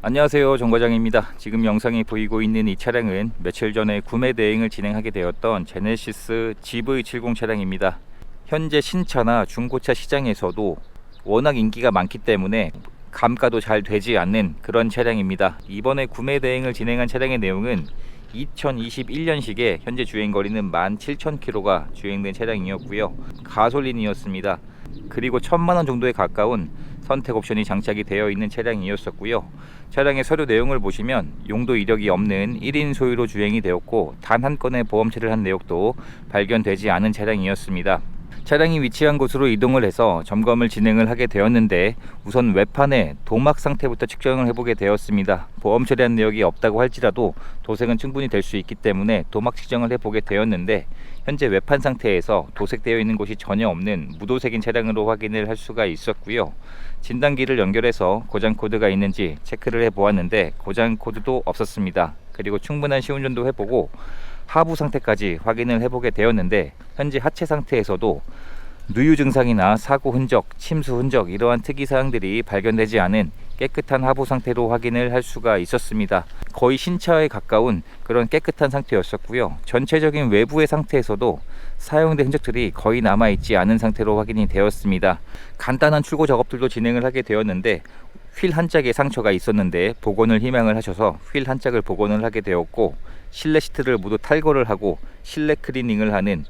안녕하세요, 정과장입니다. 지금 영상이 보이고 있는 이 차량은 며칠 전에 구매 대행을 진행하게 되었던 제네시스 GV70 차량입니다. 현재 신차나 중고차 시장에서도 워낙 인기가 많기 때문에 감가도 잘 되지 않는 그런 차량입니다. 이번에 구매 대행을 진행한 차량의 내용은 2021년식에 현재 주행거리는 17,000km가 주행된 차량이었고요. 가솔린이었습니다. 그리고 1000만원 정도에 가까운 선택 옵션이 장착이 되어 있는 차량이었었고요. 차량의 서류 내용을 보시면 용도 이력이 없는 1인 소유로 주행이 되었고, 단 한 건의 보험체를 한 내역도 발견되지 않은 차량이었습니다. 차량이 위치한 곳으로 이동을 해서 점검을 진행을 하게 되었는데, 우선 외판의 도막 상태부터 측정을 해보게 되었습니다. 보험 처리한 내역이 없다고 할지라도 도색은 충분히 될 수 있기 때문에 도막 측정을 해보게 되었는데, 현재 외판 상태에서 도색되어 있는 곳이 전혀 없는 무도색인 차량으로 확인을 할 수가 있었고요. 진단기를 연결해서 고장 코드가 있는지 체크를 해보았는데 고장 코드도 없었습니다. 그리고 충분한 시운전도 해보고 하부 상태까지 확인을 해보게 되었는데, 현재 하체 상태에서도 누유 증상이나 사고 흔적, 침수 흔적, 이러한 특이사항들이 발견되지 않은 깨끗한 하부 상태로 확인을 할 수가 있었습니다. 거의 신차에 가까운 그런 깨끗한 상태였었고요. 전체적인 외부의 상태에서도 사용된 흔적들이 거의 남아있지 않은 상태로 확인이 되었습니다. 간단한 출고 작업들도 진행을 하게 되었는데, 휠 한 짝에 상처가 있었는데 복원을 희망을 하셔서 휠 한 짝을 복원을 하게 되었고, 실내 시트를 모두 탈거를 하고 실내 클리닝을 하는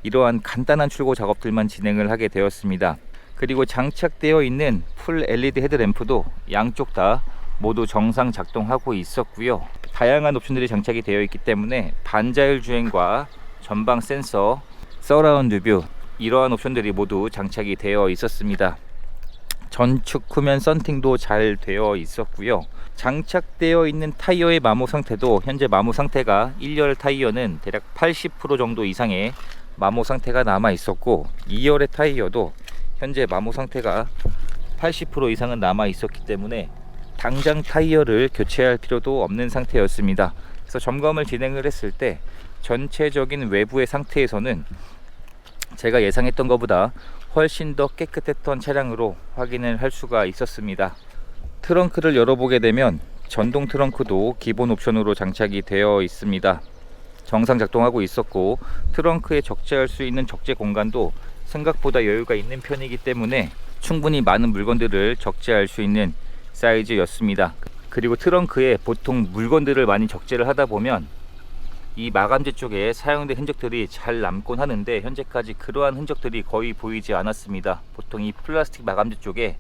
이러한 간단한 출고 작업들만 진행을 하게 되었습니다. 그리고 장착되어 있는 풀 LED 헤드램프도 양쪽 다 모두 정상 작동하고 있었고요. 다양한 옵션들이 장착이 되어 있기 때문에 반자율 주행과 전방 센서, 서라운드 뷰, 이러한 옵션들이 모두 장착이 되어 있었습니다. 전축 후면 썬팅도 잘 되어 있었고요. 장착되어 있는 타이어의 마모 상태도 현재 마모 상태가 1열 타이어는 대략 80% 정도 이상의 마모 상태가 남아 있었고, 2열의 타이어도 현재 마모 상태가 80% 이상은 남아 있었기 때문에 당장 타이어를 교체할 필요도 없는 상태였습니다. 그래서 점검을 진행을 했을 때 전체적인 외부의 상태에서는 제가 예상했던 것보다 훨씬 더 깨끗했던 차량으로 확인을 할 수가 있었습니다. 트렁크를 열어보게 되면 전동 트렁크도 기본 옵션으로 장착이 되어 있습니다. 정상 작동하고 있었고, 트렁크에 적재할 수 있는 적재 공간도 생각보다 여유가 있는 편이기 때문에 충분히 많은 물건들을 적재할 수 있는 사이즈였습니다. 그리고 트렁크에 보통 물건들을 많이 적재를 하다 보면 이 마감재 쪽에 사용된 흔적들이 잘 남곤 하는데, 현재까지 그러한 흔적들이 거의 보이지 않았습니다. 보통 이 플라스틱 마감재 쪽에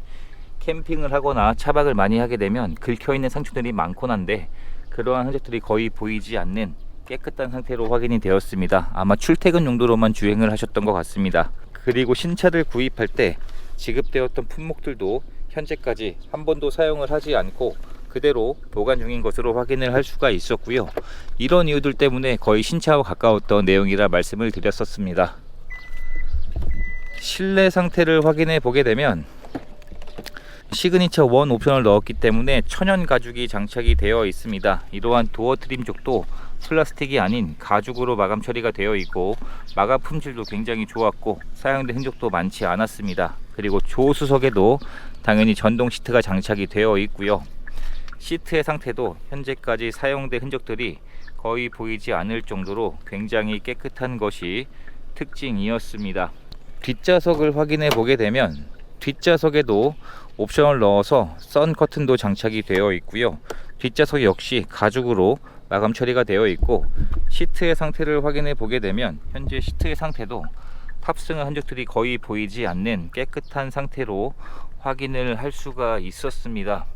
캠핑을 하거나 차박을 많이 하게 되면 긁혀있는 상처들이 많곤 한데, 그러한 흔적들이 거의 보이지 않는 깨끗한 상태로 확인이 되었습니다. 아마 출퇴근 용도로만 주행을 하셨던 것 같습니다. 그리고 신차를 구입할 때 지급되었던 품목들도 현재까지 한 번도 사용을 하지 않고 그대로 보관 중인 것으로 확인을 할 수가 있었고요. 이런 이유들 때문에 거의 신차와 가까웠던 내용이라 말씀을 드렸었습니다. 실내 상태를 확인해 보게 되면 시그니처 1 옵션을 넣었기 때문에 천연 가죽이 장착이 되어 있습니다. 이러한 도어 트림 쪽도 플라스틱이 아닌 가죽으로 마감 처리가 되어 있고, 마감 품질도 굉장히 좋았고 사용된 흔적도 많지 않았습니다. 그리고 조수석에도 당연히 전동 시트가 장착이 되어 있고요. 시트의 상태도 현재까지 사용된 흔적들이 거의 보이지 않을 정도로 굉장히 깨끗한 것이 특징이었습니다. 뒷좌석을 확인해 보게 되면 뒷좌석에도 옵션을 넣어서 선 커튼도 장착이 되어 있고요. 뒷좌석 역시 가죽으로 마감 처리가 되어 있고, 시트의 상태를 확인해 보게 되면 현재 시트의 상태도 탑승한 흔적들이 거의 보이지 않는 깨끗한 상태로 확인을 할 수가 있었습니다.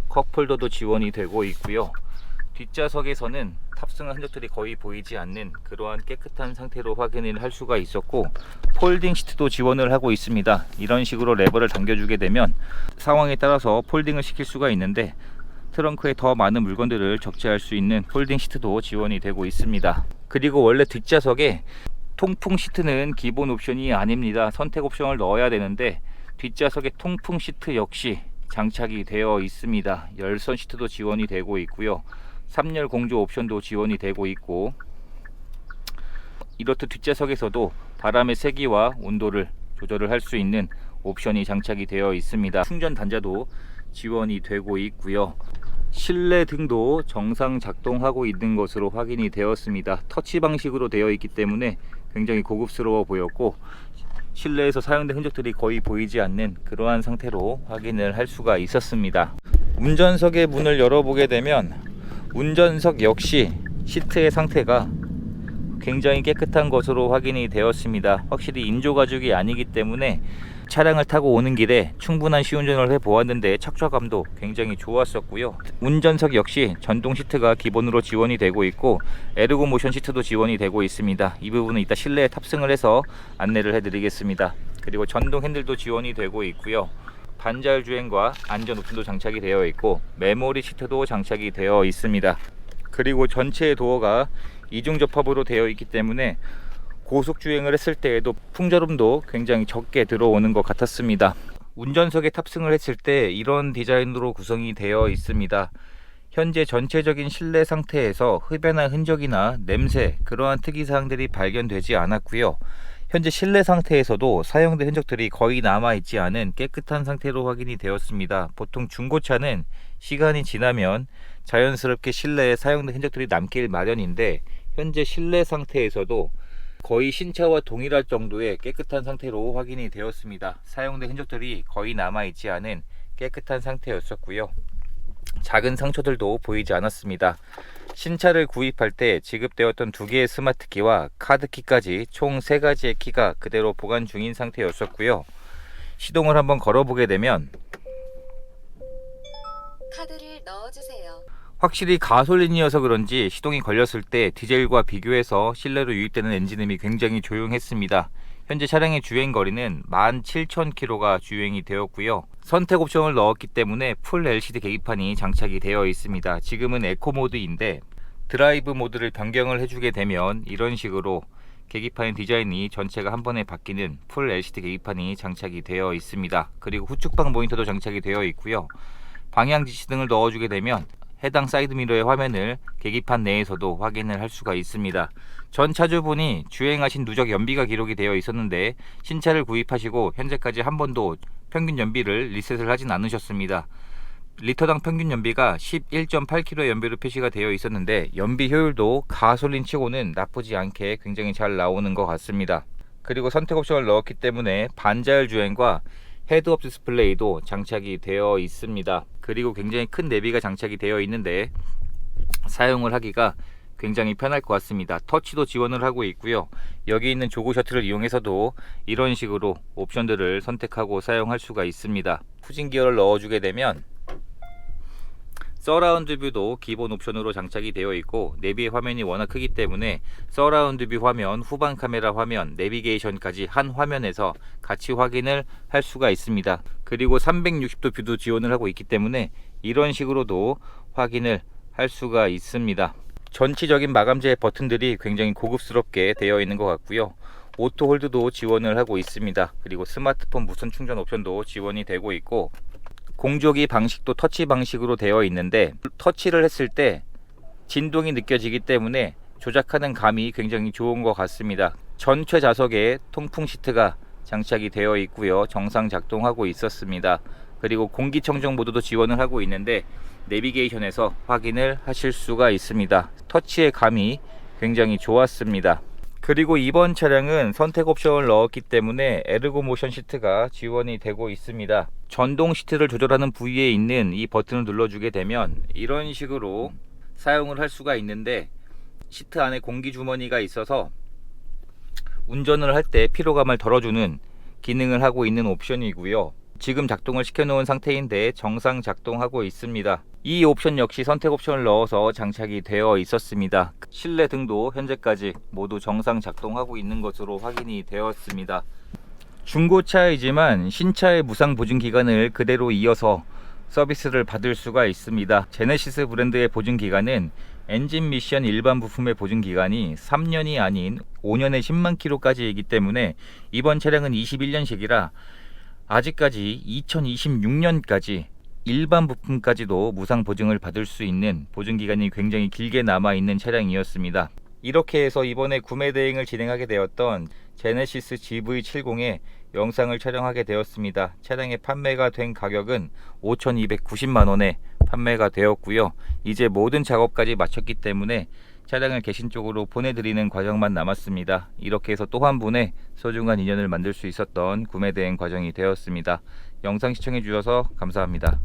컵홀더도 지원이 되고 있고요. 뒷좌석에서는 탑승한 흔적들이 거의 보이지 않는 그러한 깨끗한 상태로 확인을 할 수가 있었고, 폴딩 시트도 지원을 하고 있습니다. 이런 식으로 레버를 당겨주게 되면 상황에 따라서 폴딩을 시킬 수가 있는데, 트렁크에 더 많은 물건들을 적재할 수 있는 폴딩 시트도 지원이 되고 있습니다. 그리고 원래 뒷좌석에 통풍 시트는 기본 옵션이 아닙니다. 선택 옵션을 넣어야 되는데, 뒷좌석에 통풍 시트 역시 장착이 되어 있습니다. 열선 시트도 지원이 되고 있고요. 3열 공조 옵션도 지원이 되고 있고, 이렇듯 뒷좌석에서도 바람의 세기와 온도를 조절을 할 수 있는 옵션이 장착이 되어 있습니다. 충전 단자도 지원이 되고 있고요. 실내 등도 정상 작동하고 있는 것으로 확인이 되었습니다. 터치 방식으로 되어 있기 때문에 굉장히 고급스러워 보였고, 실내에서 사용된 흔적들이 거의 보이지 않는 그러한 상태로 확인을 할 수가 있었습니다. 운전석의 문을 열어보게 되면 운전석 역시 시트의 상태가 굉장히 깨끗한 것으로 확인이 되었습니다. 확실히 인조 가죽이 아니기 때문에 차량을 타고 오는 길에 충분한 시운전을 해보았는데 착좌감도 굉장히 좋았었고요. 운전석 역시 전동 시트가 기본으로 지원이 되고 있고 에르고 모션 시트도 지원이 되고 있습니다. 이 부분은 이따 실내에 탑승을 해서 안내를 해드리겠습니다. 그리고 전동 핸들도 지원이 되고 있고요. 반자율 주행과 안전 옵션도 장착이 되어 있고 메모리 시트도 장착이 되어 있습니다. 그리고 전체 도어가 이중 접합으로 되어 있기 때문에 고속 주행을 했을 때에도 풍절음도 굉장히 적게 들어오는 것 같았습니다. 운전석에 탑승을 했을 때 이런 디자인으로 구성이 되어 있습니다. 현재 전체적인 실내 상태에서 흡연한 흔적이나 냄새, 그러한 특이사항들이 발견되지 않았고요. 현재 실내 상태에서도 사용된 흔적들이 거의 남아있지 않은 깨끗한 상태로 확인이 되었습니다. 보통 중고차는 시간이 지나면 자연스럽게 실내에 사용된 흔적들이 남길 마련인데 현재 실내 상태에서도 거의 신차와 동일할 정도의 깨끗한 상태로 확인이 되었습니다. 사용된 흔적들이 거의 남아있지 않은 깨끗한 상태였었고요. 작은 상처들도 보이지 않았습니다. 신차를 구입할 때 지급되었던 2개의 스마트키와 카드키까지 총 3가지의 키가 그대로 보관 중인 상태였었고요. 시동을 한번 걸어보게 되면 카드를 넣어주세요. 확실히 가솔린이어서 그런지 시동이 걸렸을 때 디젤과 비교해서 실내로 유입되는 엔진음이 굉장히 조용했습니다. 현재 차량의 주행거리는 17,000km가 주행이 되었고요. 선택 옵션을 넣었기 때문에 풀 LCD 계기판이 장착이 되어 있습니다. 지금은 에코 모드인데 드라이브 모드를 변경을 해주게 되면 이런 식으로 계기판의 디자인이 전체가 한 번에 바뀌는 풀 LCD 계기판이 장착이 되어 있습니다. 그리고 후측방 모니터도 장착이 되어 있고요. 방향 지시등을 넣어주게 되면 해당 사이드미러의 화면을 계기판 내에서도 확인을 할 수가 있습니다. 전 차주분이 주행하신 누적 연비가 기록이 되어 있었는데 신차를 구입하시고 현재까지 한 번도 평균 연비를 리셋을 하진 않으셨습니다. 리터당 평균 연비가 11.8km의 연비로 표시가 되어 있었는데 연비 효율도 가솔린 치고는 나쁘지 않게 굉장히 잘 나오는 것 같습니다. 그리고 선택 옵션을 넣었기 때문에 반자율 주행과 헤드업 디스플레이도 장착이 되어 있습니다. 그리고 굉장히 큰 내비가 장착이 되어 있는데 사용을 하기가 굉장히 편할 것 같습니다. 터치도 지원을 하고 있고요. 여기 있는 조그 셔틀을 이용해서도 이런 식으로 옵션들을 선택하고 사용할 수가 있습니다. 후진 기어를 넣어주게 되면 서라운드 뷰도 기본 옵션으로 장착이 되어 있고 내비의 화면이 워낙 크기 때문에 서라운드 뷰 화면, 후방 카메라 화면, 내비게이션까지 한 화면에서 같이 확인을 할 수가 있습니다. 그리고 360도 뷰도 지원을 하고 있기 때문에 이런 식으로도 확인을 할 수가 있습니다. 전체적인 마감재 버튼들이 굉장히 고급스럽게 되어 있는 것 같고요. 오토 홀드도 지원을 하고 있습니다. 그리고 스마트폰 무선 충전 옵션도 지원이 되고 있고 공조기 방식도 터치 방식으로 되어 있는데 터치를 했을 때 진동이 느껴지기 때문에 조작하는 감이 굉장히 좋은 것 같습니다. 전체 좌석에 통풍 시트가 장착이 되어 있고요. 정상 작동하고 있었습니다. 그리고 공기청정 모드도 지원을 하고 있는데 내비게이션에서 확인을 하실 수가 있습니다. 터치의 감이 굉장히 좋았습니다. 그리고 이번 차량은 선택 옵션을 넣었기 때문에 에르고 모션 시트가 지원이 되고 있습니다. 전동 시트를 조절하는 부위에 있는 이 버튼을 눌러주게 되면 이런 식으로 사용을 할 수가 있는데 시트 안에 공기 주머니가 있어서 운전을 할 때 피로감을 덜어주는 기능을 하고 있는 옵션이고요. 지금 작동을 시켜 놓은 상태인데 정상 작동하고 있습니다. 이 옵션 역시 선택 옵션을 넣어서 장착이 되어 있었습니다. 실내 등도 현재까지 모두 정상 작동하고 있는 것으로 확인이 되었습니다. 중고차이지만 신차의 무상 보증 기간을 그대로 이어서 서비스를 받을 수가 있습니다. 제네시스 브랜드의 보증 기간은 엔진 미션 일반 부품의 보증 기간이 3년이 아닌 5년에 10만 킬로까지이기 때문에 이번 차량은 21년식이라 아직까지 2026년까지 일반 부품까지도 무상 보증을 받을 수 있는 보증 기간이 굉장히 길게 남아 있는 차량이었습니다. 이렇게 해서 이번에 구매 대행을 진행하게 되었던 제네시스 GV70의 영상을 촬영하게 되었습니다. 차량의 판매가 된 가격은 5,290만원에 판매가 되었고요. 이제 모든 작업까지 마쳤기 때문에 차량을 계신 쪽으로 보내드리는 과정만 남았습니다. 이렇게 해서 또 한 분의 소중한 인연을 만들 수 있었던 구매 대행 과정이 되었습니다. 영상 시청해 주셔서 감사합니다.